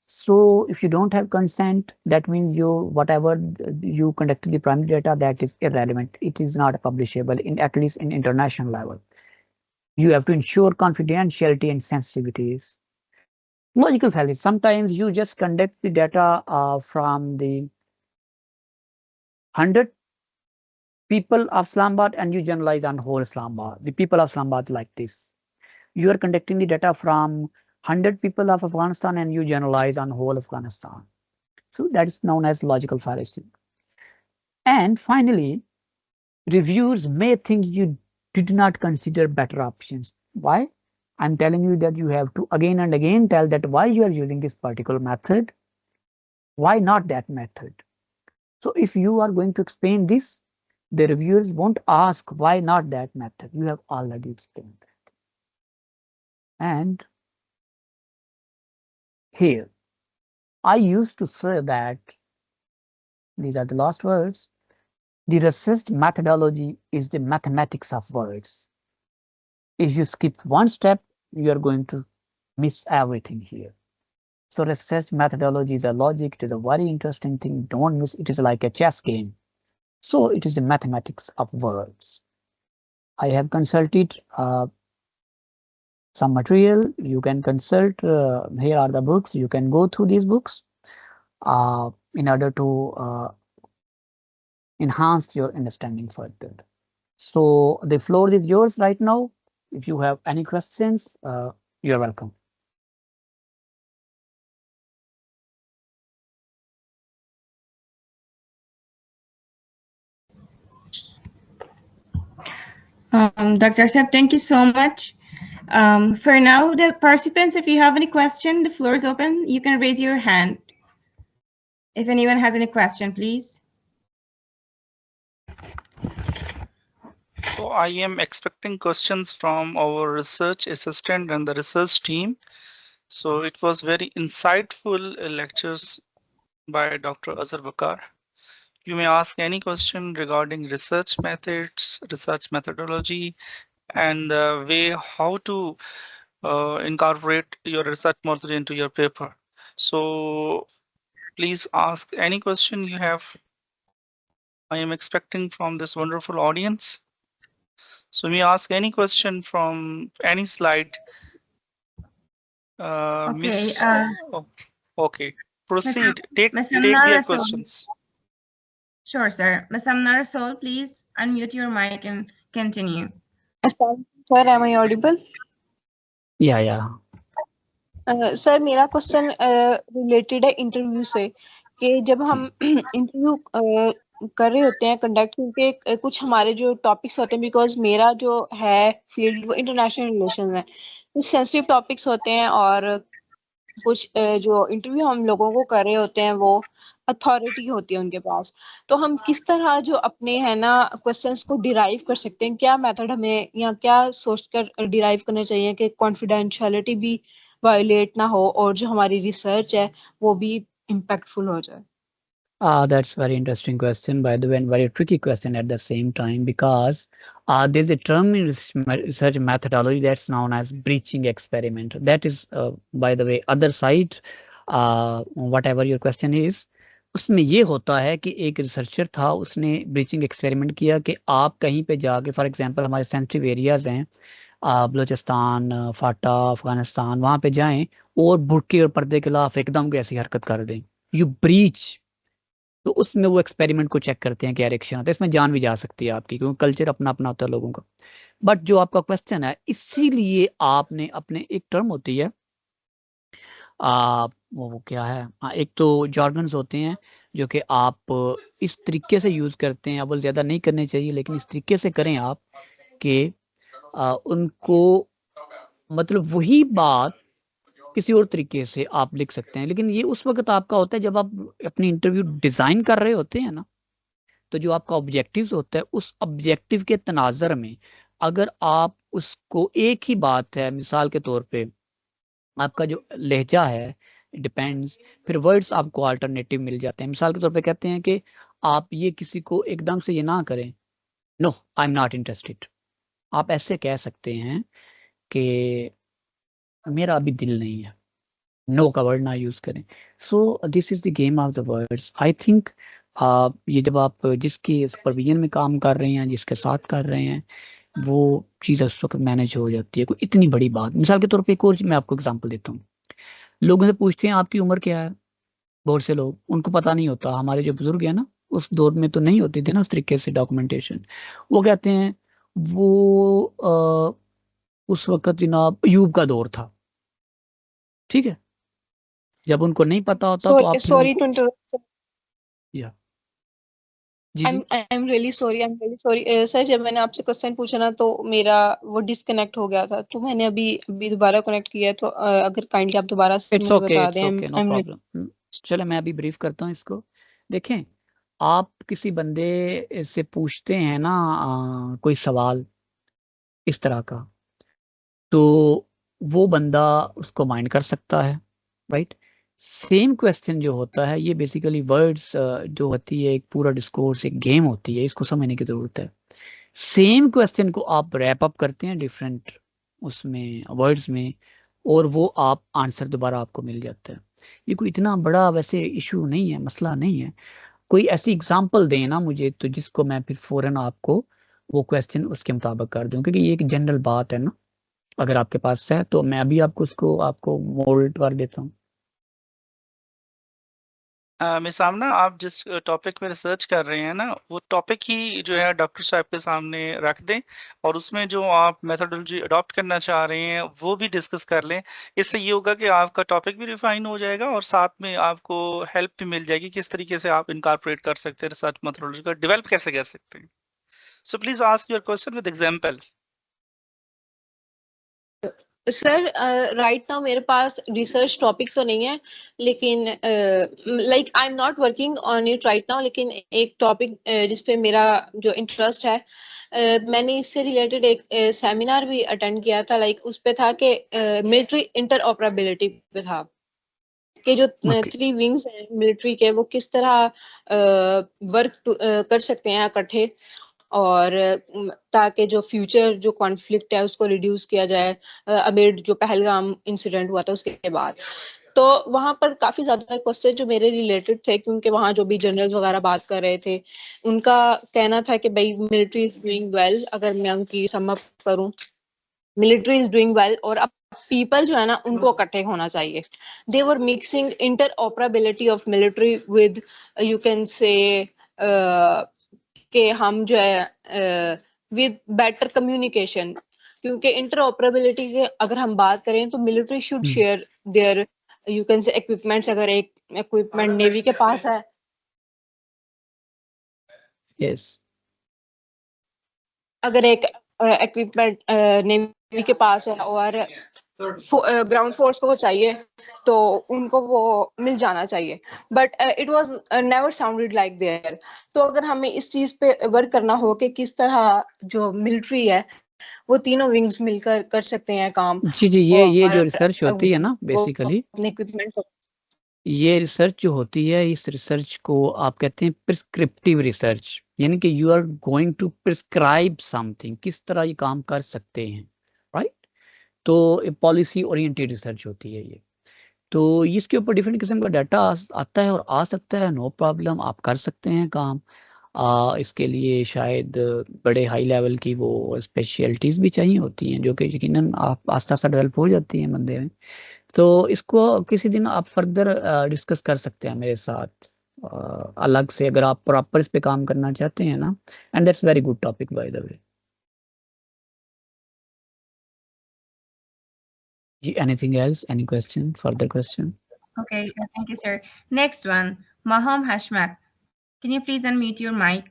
So if you don't have consent, that means whatever you conducted the primary data, that is irrelevant. It is not publishable in at least in international level. You have to ensure confidentiality and sensitivities. Logical fallacy. Sometimes you just conduct the data from the 100 people of Islamabad and you generalize on whole Islamabad. The people of Islamabad like this. You are conducting the data from 100 people of Afghanistan and you generalize on whole Afghanistan. So that is known as logical fallacy. And finally, reviewers may think you did not consider better options. Why? I'm telling you that you have to again and again tell that why you are using this particular method, why not that method. So if you are going to explain this, the reviewers won't ask why not that method. You have already explained that. And here, I used to say that, these are the last words, the research methodology is the mathematics of words. If you skip one step, you are going to miss everything here. So research methodology is a logic. It is a very interesting thing. Don't miss. It is like a chess game. So it is the mathematics of words. I have consulted some material. You can consult. Here are the books. You can go through these books in order to enhance your understanding further. So the floor is yours right now. If you have any questions, you're welcome. Dr. Seb, thank you so much. For now, the participants, if you have any question, the floor is open. You can raise your hand. If anyone has any question, please. So I am expecting questions from our research assistant and the research team. So it was very insightful lectures by Dr. Azhar Waqar. You may ask any question regarding research methods, research methodology, and the way how to incorporate your research method into your paper. So please ask any question you have. I am expecting from this wonderful audience. So you may ask any question from any slide. Okay. Miss, okay, proceed. Take Amna their Rasool. questions. Sure, sir. Ms. Amna Rasool, please unmute your mic and continue. Sir, am I audible? Yeah. Sir मेरा question related है interview से कि जब हम interview कर रहे होते हैं कंडक्ट क्योंकि कुछ हमारे जो टॉपिक्स होते हैं बिकॉज मेरा जो है फील्ड वो इंटरनेशनल रिलेशन है, कुछ सेंसिटिव टॉपिक्स होते हैं और कुछ जो इंटरव्यू हम लोगों को कर रहे होते हैं वो अथॉरिटी होती है उनके पास, तो हम किस तरह जो अपने है ना क्वेश्चंस को डिराइव कर सकते हैं, क्या मेथड हमें या क्या सोचकर डिराइव करना चाहिए कि कॉन्फिडेंशियलिटी भी वायोलेट ना हो और जो हमारी रिसर्च है वो भी इम्पैक्टफुल हो जाए? That's very interesting question, by the way, and very tricky question at the same time, because there's a term in research methodology that's known as breaching experiment. That is, by the way, other side, whatever your question is, उसमें ये होता है कि एक researcher था, उसने breaching experiment किया कि आप कहीं पे जाके, फॉर एग्जांपल हमारे सेंसिटिव एरियाज हैं, बलूचिस्तान, फाटा, अफगानिस्तान, वहाँ पे जाएं और बुर्के और पर्दे के खिलाफ एकदम ऐसी हरकत कर दें, यू ब्रीच। तो उसमें वो एक्सपेरिमेंट को चेक करते हैं कि रिएक्शन आता है, इसमें जान भी जा सकती है आपकी, क्योंकि कल्चर अपना अपना होता है लोगों का। बट जो आपका क्वेश्चन है, इसीलिए आपने अपने एक टर्म होती है, वो क्या है, एक तो जॉर्गन्स होते हैं जो कि आप इस तरीके से यूज करते हैं, अब ज्यादा नहीं करने चाहिए, लेकिन इस तरीके से करें आप कि उनको मतलब वही बात किसी और तरीके से आप लिख सकते हैं। लेकिन ये उस वक्त आपका होता है जब आप अपनी इंटरव्यू डिजाइन कर रहे होते हैं ना, तो जो आपका ऑब्जेक्टिव होता है, उस ऑब्जेक्टिव के तनाजर में अगर आप उसको, एक ही बात है, मिसाल के तौर पे आपका जो लहजा है डिपेंड्स, फिर वर्ड्स आपको अल्टरनेटिव मिल जाते हैं। मिसाल के तौर पे कहते हैं कि आप ये किसी को एकदम से ये ना करें, no I am not interested, आप ऐसे कह सकते हैं कि मेरा अभी दिल नहीं है, नो का वर्ड ना यूज करें। So this is the game of the words. I think ये जब आप जिसकी सुपरविजन में काम कर रहे हैं, जिसके साथ कर रहे हैं, वो चीज़ उस वक्त मैनेज हो जाती है। कोई इतनी बड़ी बात, मिसाल के तौर पे एक और मैं आपको एग्जांपल देता हूँ, लोगों से पूछते हैं आपकी उम्र क्या है, बहुत से लोग, उनको पता नहीं होता। हमारे जो बुजुर्ग है ना, उस दौर में तो नहीं होती थी ना उस तरीके से डॉक्यूमेंटेशन, वो कहते हैं वो उस वक्त जनाब अयूब का दौर था, ठीक है, जब उनको नहीं पता होता तो आप सॉरी टू इंटरप्ट, या जी I am really sorry sir, जब मैंने आपसे क्वेश्चन पूछा ना तो मेरा वो डिस्कनेक्ट हो गया था, तो मैंने अभी दोबारा कनेक्ट किया है, तो अगर काइंडली आप दोबारा से मुझे बता दें। No problem. चलो मैं अभी ब्रीफ करता हूँ इसको। देखें, आप किसी बंदे से पूछते हैं ना कोई सवाल इस तरह का, तो वो बंदा उसको माइंड कर सकता है, राइट। सेम क्वेश्चन जो होता है, ये बेसिकली वर्ड्स जो होती है, एक पूरा डिस्कोर्स, एक गेम होती है, इसको समझने की जरूरत है। सेम क्वेश्चन को आप रैप अप करते हैं डिफरेंट उसमें वर्ड्स में, और वो आप आंसर दोबारा आपको मिल जाता है। ये कोई इतना बड़ा वैसे इशू नहीं है, मसला नहीं है। कोई ऐसी एग्जांपल दें ना मुझे, तो जिसको मैं फिर फौरन आपको वो क्वेश्चन उसके मुताबिक कर दूं, क्योंकि ये एक जनरल बात है ना। अगर आपके पास है तो मैं अभी आपको उसको आपको मोल्ड कर देता हूँ। मेरे सामने आप जिस टॉपिक पे रिसर्च कर रहे हैं ना, वो टॉपिक ही जो है डॉक्टर साहब के सामने रख दें, और उसमें जो आप मेथोडोलॉजी अडॉप्ट करना चाह रहे हैं वो भी डिस्कस कर लें। इससे ये होगा कि आपका टॉपिक भी रिफाइन हो जाएगा और साथ में आपको हेल्प भी मिल जाएगी किस तरीके से आप इनकॉर्पोरेट कर सकते हैं रिसर्च मेथोडोलॉजी को डेवलप कैसे कर सकते हैं। So please ask your question with example. Sir right now मेरे पास रिसर्च टॉपिक तो नहीं है, लेकिन like I am not working on it right now, लेकिन एक टॉपिक जिसपे मेरा जो इंटरेस्ट है, मैंने इससे रिलेटेड एक सेमिनार भी अटेंड किया था। लाइक उस पे था कि मिलिट्री इंटरऑपरेबिलिटी पे था कि जो Okay. 3 विंग्स हैं मिलिट्री के, वो किस तरह वर्क कर सकते हैं इकट्ठे, और ताकि जो फ्यूचर जो कॉन्फ्लिक्ट है उसको रिड्यूस किया जाए अमिड जो पहलगाम इंसिडेंट हुआ था उसके बाद। तो वहां पर काफी ज्यादा क्वेश्चन जो मेरे रिलेटेड थे, क्योंकि वहां जो भी जनरल्स वगैरह बात कर रहे थे उनका कहना था कि भाई मिलिट्री इज डूइंग वेल। अगर मैं उनकी सम अप करूं, मिलिट्री इज डूइंग वेल, और अब पीपल जो है ना उनको इकट्ठे होना चाहिए। They were mixing interoperability of military with, you can say कि हम जो है विद बेटर कम्युनिकेशन, क्योंकि इंटरऑपरेबिलिटी के अगर हम बात करें तो military should share their, you can say equipments. अगर एक इक्विपमेंट नेवी के पास है, Yes. अगर एक इक्विपमेंट नेवी के पास है और ग्राउंड फोर्स को वो चाहिए, तो उनको वो मिल जाना चाहिए। But it was never sounded like there. तो अगर हमें इस चीज पे वर्क करना हो कि किस तरह जो मिलिट्री है वो तीनों विंग्स मिलकर कर सकते हैं काम, जी जी, ये और जो रिसर्च होती है ना, वो बेसिकली अपने इक्विपमेंट, ये रिसर्च जो होती है, इस रिसर्च को आप कहते हैं प्रिस्क्रिप्टिव रिसर्च, यानी कि you are going to prescribe something, किस तरह ये काम कर सकते हैं, राइट। तो पॉलिसी ओरिएंटेड रिसर्च होती है ये। तो इसके ऊपर डिफरेंट किस्म का डाटा आता है और आ सकता है, नो प्रॉब्लम, आप कर सकते हैं काम। इसके लिए शायद बड़े हाई लेवल की वो स्पेशलिटीज़ भी चाहिए होती हैं, जो कि यकीनन आप आस्ता आस्ता डेवलप हो जाती हैं बंदे में। तो इसको किसी दिन आप फर्दर डिस्कस कर सकते हैं मेरे साथ, अलग से, अगर आप प्रॉपर इस पे काम करना चाहते हैं ना। And that's very good topic by the way. जी, anything else, any question, further question? Okay, thank you, sir. Next one, Maham Hashmat. Can you please unmute your mic?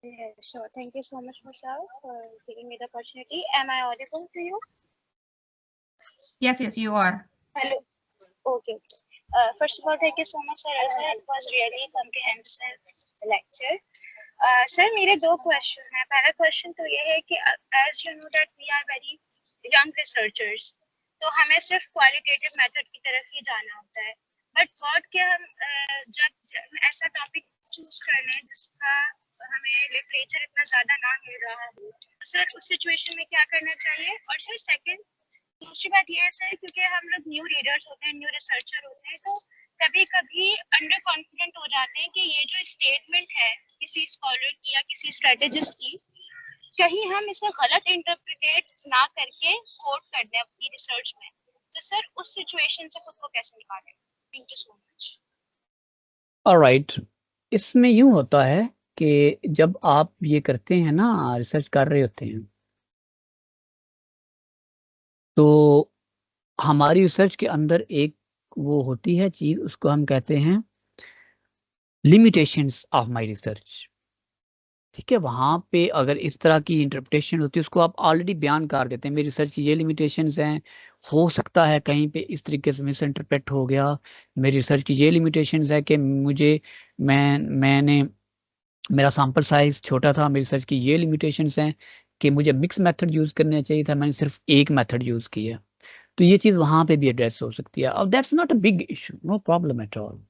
Yeah, sure. Thank you so much, Michelle, for giving me the opportunity. Am I audible to you? Yes, yes, you are. Hello. Okay. First of all, thank you so much, sir. Azhar. It was really a comprehensive lecture. Sir, मेरे दो question हैं। पहला question तो ये है कि as you know that we are very young researchers, तो हमें सिर्फ क्वालिटेटिव मेथड की तरफ ही जाना होता है। बट व्हाट कि हम जब ऐसा टॉपिक चूज कर लें जिसका हमें लिटरेचर इतना ज्यादा ना मिल रहा हो, सर उस सिचुएशन में क्या करना चाहिए? और सर सेकंड, दूसरी बात ये है सर, क्योंकि हम लोग न्यू रीडर्स होते हैं, न्यू रिसर्चर होते हैं, तो कभी कभी अंडर कॉन्फिडेंट हो जाते हैं कि ये जो स्टेटमेंट है किसी स्कॉलर की या किसी स्ट्रेटेजिस्ट की, कहीं हम इसे गलत इंटरप्रिटेट ना करके कोट कर दें अपनी रिसर्च में। तो सर उस सिचुएशन से खुद को कैसे निकालें? Thank you so much. Alright, इसमें यूं होता है कि जब आप ये करते हैं ना, रिसर्च कर रहे होते हैं, तो हमारी रिसर्च के अंदर एक वो होती है चीज, उसको हम कहते हैं लिमिटेशंस ऑफ माय रिसर्च। ठीक है, वहां पे अगर इस तरह की इंटरप्रिटेशन होती है, उसको आप ऑलरेडी बयान कर देते हैं, मेरी रिसर्च की ये लिमिटेशंस हैं, हो सकता है कहीं पे इस तरीके से मिस इंटरप्रेट हो गया, मेरी रिसर्च की ये लिमिटेशंस है कि मैंने मेरा सैंपल साइज छोटा था, मेरी रिसर्च की ये लिमिटेशंस हैं कि मुझे मिक्स मेथड यूज करना चाहिए था, मैंने सिर्फ एक मेथड यूज किया। तो ये चीज वहां पे भी एड्रेस हो सकती है, और that's not a big issue, no problem at all.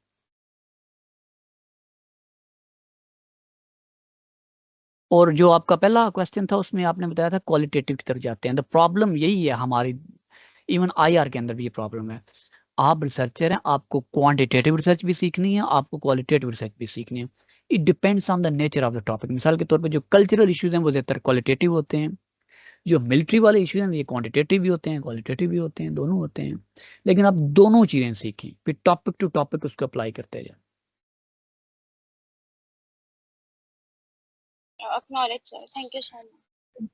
और जो आपका पहला क्वेश्चन था उसमें आपने बताया था क्वालिटेटिव की तरफ जाते हैं, द प्रॉब्लम यही है हमारी, इवन आईआर के अंदर भी ये प्रॉब्लम है। आप रिसर्चर हैं, आपको क्वांटिटेटिव रिसर्च भी सीखनी है, आपको क्वालिटेटिव रिसर्च भी सीखनी है। It depends on the nature of the topic. मिसाल के तौर पे जो कल्चरल इश्यूज हैं वो ज़्यादातर क्वालिटेटिव होते हैं, जो मिलिट्री वाले इश्यूज हैं ये क्वांटिटेटिव भी होते हैं, क्वालिटेटिव भी होते हैं, दोनों होते हैं। लेकिन आप दोनों चीज़ें सीखें, फिर टॉपिक टू टॉपिक उसको अप्लाई करते जाए। Acknowledge, sir. Thank you so much.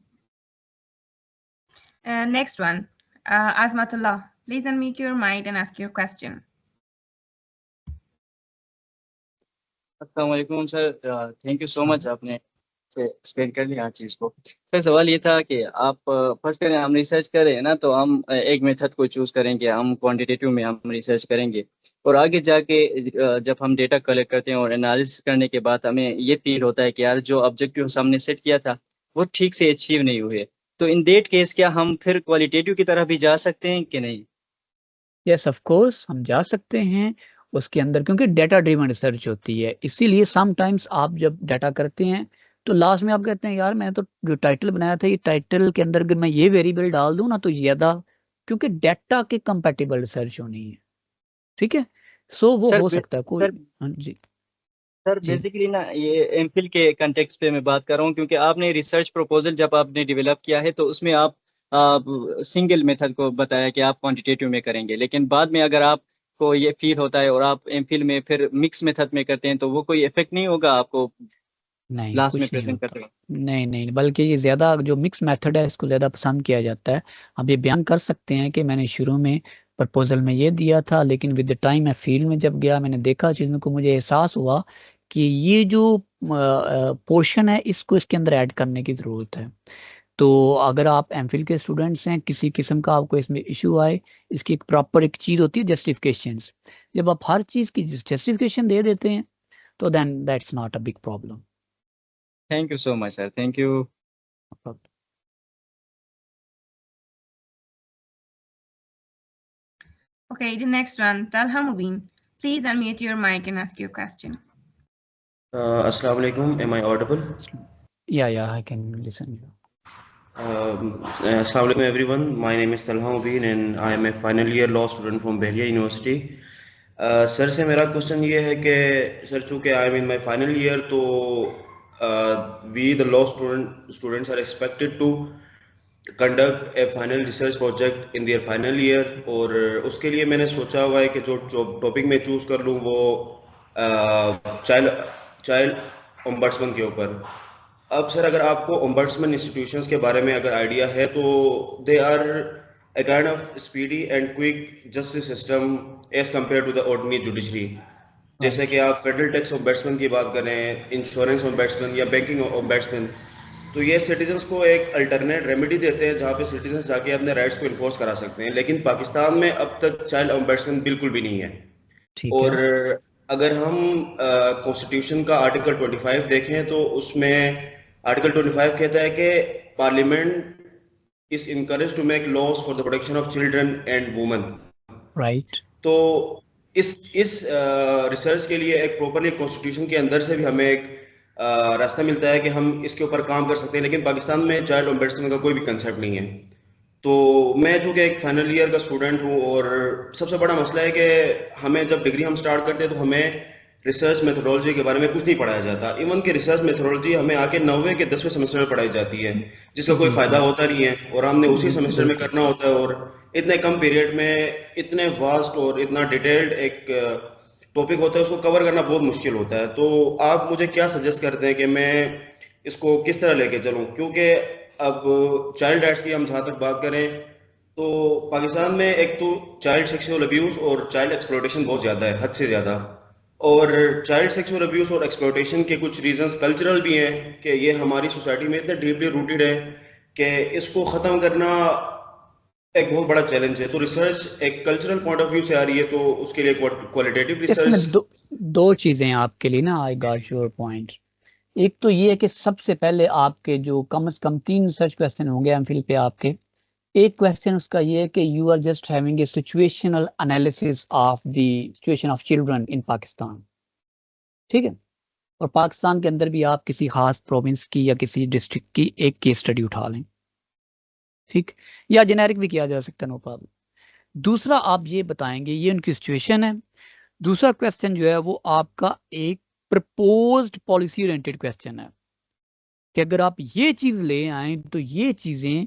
Next one, Azmatullah. Please unmute your mic and ask your question. अस्सलामुअलैकुम sir, thank you so much, आपने से एक्सप्लेन कर लिया हर चीज़ को। सर सवाल ये था कि आप फर्स्ट करें, हम रिसर्च करें ना, तो हम एक मेथड को चूज़ करेंगे, हम क्वांटिटेटिव में हम रिसर्च करेंगे, और आगे जाके जब हम डेटा कलेक्ट करते हैं और एनालिसिस करने के बाद हमें ये फील होता है कि यार जो ऑब्जेक्टिव हमने सेट किया था वो ठीक से अचीव नहीं हुए, तो इन दैट केस क्या हम फिर क्वालिटेटिव की तरफ भी जा सकते हैं कि नहीं? यस ऑफ कोर्स हम जा सकते हैं उसके अंदर, क्योंकि डेटा ड्रिवन रिसर्च होती है। इसीलिए समटाइम्स आप जब डाटा करते हैं तो लास्ट में आप कहते हैं यार मैं तो जो टाइटल बनाया था ये टाइटल के अंदर अगर मैं ये वेरिएबल डाल दूं ना तो ज़्यादा, क्योंकि डेटा के कंपैटिबल रिसर्च होनी है। ठीक है, सो वो हो सकता है कोई। हाँ जी सर जी बेसिकली ना ये एमफिल के कंटेक्स्ट पे मैं बात कर रहा हूँ, क्योंकि आपने रिसर्च प्रपोजल जब आपने डेवलप किया है तो उसमें आप सिंगल मेथड को बताया कि आप क्वांटिटेटिव में करेंगे, लेकिन बाद में अगर आपको ये फील होता है और आप एमफिल में फिर मिक्स मेथड में करते हैं तो वो कोई इफेक्ट नहीं होगा आपको नहीं लास्ट में कुछ नहीं प्रेजेंट होता। करते हैं? नहीं नहीं, बल्कि ये ज़्यादा जो मिक्स मेथड है इसको ज़्यादा पसंद किया जाता है। आप ये बयान कर सकते हैं कि मैंने शुरू में प्रपोजल में ये दिया था, लेकिन विद द टाइम मैं फील्ड में जब गया मैंने देखा चीज़ों को, मुझे एहसास हुआ कि ये जो पोर्शन है इसको इसके अंदर ऐड करने की ज़रूरत है। तो अगर आप एमफिल के स्टूडेंट्स हैं, किसी किस्म का आपको इसमें इशू आए, इसकी एक प्रॉपर एक चीज़ होती है जस्टिफिकेशन। जब आप हर चीज़ की जस्टिफिकेशन दे देते हैं तो then that's not a big problem. Thank you so much sir, thank you. Okay, the next one, Talha Mubin. Please unmute your mic and ask your question. Assalamu alaikum. Am I audible? Yeah, I can listen. Assalamu alaikum everyone. My name is Talha Mubin and I am a final year law student from Behliya University. Sir से मेरा question ये है कि sir चूँकि I am in my final year, तो we the law students are expected to conduct a final research project in their final year, और उसके लिए मैंने सोचा हुआ है कि जो टॉपिक मैं चूज़ कर लूँ वो चाइल्ड ओम्बड्समैन के ऊपर। अब सर अगर आपको ओम्बड्समैन इंस्टीट्यूशंस के बारे में अगर आइडिया है तो they are a kind of speedy and quick justice system as compared to the ordinary judiciary. जैसे कि आप फेडरल टैक्स ओम्बड्समैन की बात करें, इंश्योरेंस ओम्बड्समैन या बैंकिंग ओम्बड्समैन, तो ये सिटीजन्स को एक अल्टरनेट रेमेडी देते हैं जहाँ पे सिटीजन्स जाके अपने राइट्स को इन्फोर्स करा सकते हैं। लेकिन पाकिस्तान में अब तक चाइल्ड ओम्बड्समैन बिल्कुल भी नहीं है। और अगर हम कॉन्स्टिट्यूशन का आर्टिकल 25 देखें तो उसमें आर्टिकल 25 कहता है कि parliament is encouraged to make laws for the protection of children and women. Right. तो इस रिसर्च के लिए एक प्रॉपरली कॉन्स्टिट्यूशन के अंदर से भी हमें एक रास्ता मिलता है कि हम इसके ऊपर काम कर सकते हैं, लेकिन पाकिस्तान में चाइल्ड ओम्बड्समैन का कोई भी कंसेप्ट नहीं है। तो मैं जो कि एक फाइनल ईयर का स्टूडेंट हूँ, और सबसे बड़ा मसला है कि हमें जब डिग्री हम स्टार्ट करते हैं तो हमें रिसर्च मेथोडोलॉजी के बारे में कुछ नहीं पढ़ाया जाता। इवन कि रिसर्च मेथोडोलॉजी हमें आके 9वें के 10वें सेमेस्टर में पढ़ाई जाती है, जिसका कोई फायदा होता नहीं है, और हमने उसी सेमेस्टर में करना होता है, और इतने कम पीरियड में इतने वास्ट और इतना डिटेल्ड एक टॉपिक होता है, उसको कवर करना बहुत मुश्किल होता है। तो आप मुझे क्या सजेस्ट करते हैं कि मैं इसको किस तरह लेके चलूँ? क्योंकि अब चाइल्ड राइट्स की हम जहाँ तक बात करें तो पाकिस्तान में एक तो चाइल्ड सेक्सुअल अब्यूज़ और चाइल्ड एक्सप्लॉयटेशन बहुत ज़्यादा है, हद से ज़्यादा। और चाइल्ड सेक्सुअल अब्यूज और एक्सप्लॉयटेशन के कुछ रीजंस कल्चरल भी हैं कि ये हमारी सोसाइटी में इतने डीपली रूटेड है कि इसको ख़त्म करना एक बहुत बड़ा चैलेंज है। तो रिसर्च एक कल्चरल पॉइंट ऑफ व्यू से आ रही है, तो उसके लिए क्वालिटेटिव रिसर्च। इसमें दो चीज़ें हैं आपके लिए ना, आई गॉट योर पॉइंट। एक तो ये है कि सबसे पहले आपके जो कम से कम 3 रिसर्च क्वेश्चन होंगे एमफिल पे आपके। एक क्वेश्चन उसका ये है कि you are just having a situational analysis of the situation of children in Pakistan, ठीक है, और पाकिस्तान के अंदर भी आप किसी खास प्रोविंस की या किसी डिस्ट्रिक्ट की एक केस स्टडी उठा लें, ठीक, या जेनेरिक भी किया जा सकता है, नो प्रॉब्लम। दूसरा आप ये बताएंगे, ये उनकी सिचुएशन है। दूसरा क्वेश्चन जो है वो आपका एक प्रपोज्ड पॉलिसी ओरिएंटेड क्वेश्चन है कि अगर आप ये चीज ले आए तो ये चीजें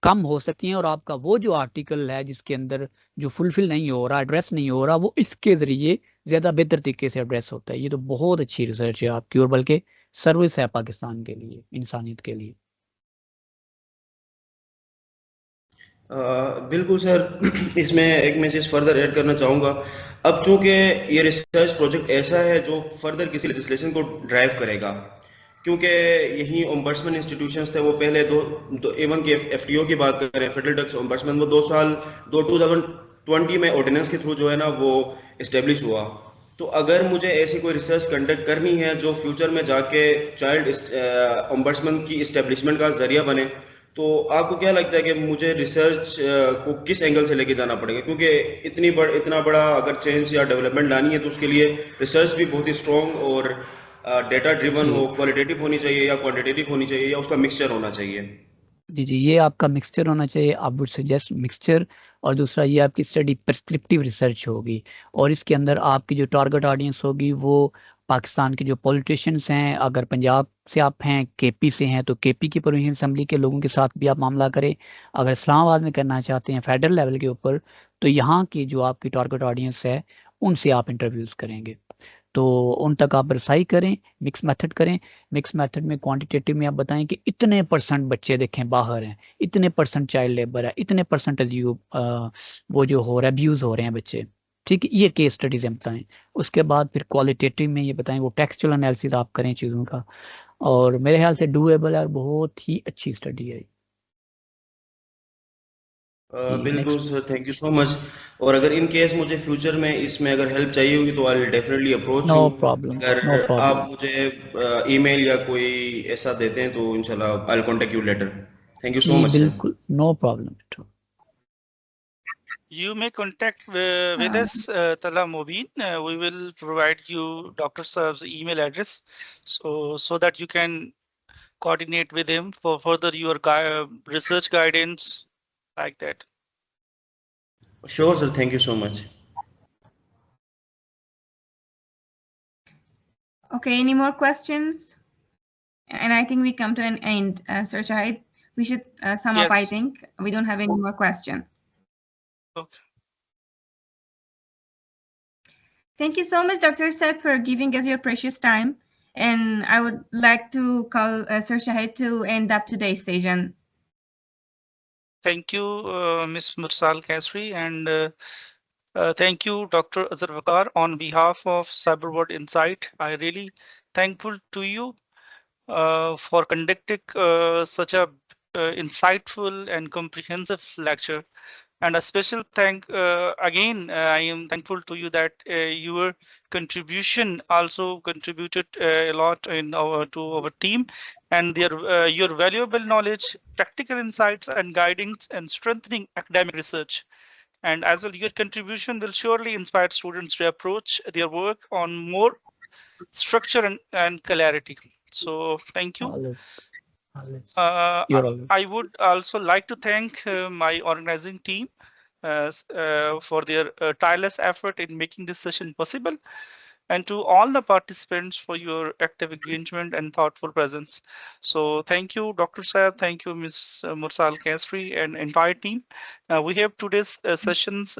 कम हो सकती हैं, और आपका वो जो आर्टिकल है जिसके अंदर जो फुलफिल नहीं हो रहा, एड्रेस नहीं हो रहा, वो इसके जरिए ज्यादा बेहतर तरीके से एड्रेस होता है। ये तो बहुत अच्छी रिसर्च है आपकी, और बल्कि सर्विस है पाकिस्तान के लिए, इंसानियत के लिए। बिल्कुल सर, इसमें एक मैं चीज़ फर्दर ऐड करना चाहूँगा। अब चूंकि ये रिसर्च प्रोजेक्ट ऐसा है जो फर्दर किसी लेजिस्लेशन को ड्राइव करेगा, क्योंकि यही ओम्बड्समैन इंस्टीट्यूशंस थे वो पहले दो एवन के एफटीओ की बात करें, फेडरल ड्रग्स ओम्बड्समैन, वो 2020 में ऑर्डिनेंस के थ्रू जो है ना वो इस्टेब्लिश हुआ। तो अगर मुझे ऐसी कोई रिसर्च कंडक्ट करनी है जो फ्यूचर में जाके चाइल्ड ओम्बड्समैन की इस्टेब्लिशमेंट का जरिया बने, तो आपको क्या लगता है कि मुझे रिसर्च को किस एंगल से लेके जाना पड़ेगा? क्योंकि इतना बड़ा अगर चेंज या डेवलपमेंट लानी है तो उसके लिए रिसर्च भी बहुत ही स्ट्रॉन्ग और डेटा ड्रिवन हो, क्वालिटेटिव होनी चाहिए या क्वांटिटेटिव होनी चाहिए, या उसका मिक्सचर होना चाहिए? जी जी, ये आपका मिक्सचर होना चाहिए। आप वुड सजेस्ट मिक्सचर। और दूसरा, ये आपकी स्टडी प्रिस्क्रिप्टिव रिसर्च होगी, और इसके अंदर आपकी जो टारगेट ऑडियंस होगी वो पाकिस्तान के जो पॉलिटिशियंस हैं। अगर पंजाब से आप हैं, केपी से हैं, तो केपी की प्रोविंशियल असेंबली के लोगों के साथ भी आप मामला करें। अगर इस्लामाबाद में करना चाहते हैं फेडरल लेवल के ऊपर, तो यहाँ की जो आपकी टारगेट ऑडियंस है उनसे आप इंटरव्यूज करेंगे। तो उन तक आप रसाई करें, मिक्स मेथड करें। मिक्स मेथड में क्वांटिटेटिव में आप बताएं कि इतने % बच्चे देखें बाहर हैं, इतने % चाइल्ड लेबर है, इतने % वो जो हो रहा है अब्यूज हो रहे हैं बच्चे। ठीक है, ये केस स्टडीज हम बताएं। उसके बाद फिर क्वालिटेटिव में ये बताएं, वो टेक्सचुअल एनालिसिस आप करें चीज़ों का। और मेरे ख्याल से डूएबल है और बहुत ही अच्छी स्टडी है। बिल्कुल sir, thank you so much. और अगर इन केस मुझे फ्यूचर में इसमें अगर हेल्प चाहिए होगी तो I will definitely approach no you. Problem, अगर नो आप प्रॉब्लम। मुझे ईमेल या कोई ऐसा देते हैं तो इंशाल्लाह I will contact you later. Thank you so जी मच सर। बिल्कुल, no problem. You may contact with us, Tala Mobeen. We will provide you Dr. Saab's email address, so that you can coordinate with him for further your research guidance, like that. Sure sir, thank you so much. Okay, any more questions? And I think we come to an end, Sir Shahid. We should sum up, I Yes. think. We don't have any more questions. Okay. Thank you so much, Dr. Saib, for giving us your precious time. And I would like to call Sir Shahid to end up today's session. Thank you, Ms. Mursal Kasri, and thank you, Dr. Azhar Waqar, on behalf of CyberWorld Insight. I really thankful to you for conducting such a insightful and comprehensive lecture. And a special thank again, I am thankful to you that your contribution also contributed a lot in to our team, and your valuable knowledge, practical insights, and guidance and strengthening academic research. And as well, your contribution will surely inspire students to approach their work on more structure and clarity. So thank you. I would also like to thank my organizing team for their tireless effort in making this session possible, and to all the participants for your active engagement and thoughtful presence. So thank you, Dr. Saab, thank you, Ms. Mursal Kasri, and entire team. We have today's sessions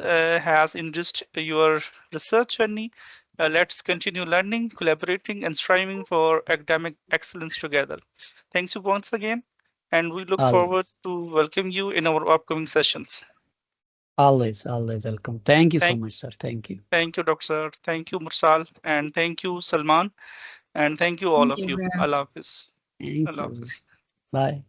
has enriched your research journey. Let's continue learning, collaborating, and striving for academic excellence together. Thanks you once again, and we look forward to welcome you in our upcoming sessions. Always welcome. Thank you so much, sir. Thank you. Thank you, Dr. Thank you, Mursal, and thank you, Salman, and thank you all of you. Allah Hafiz. Thank you. Bye.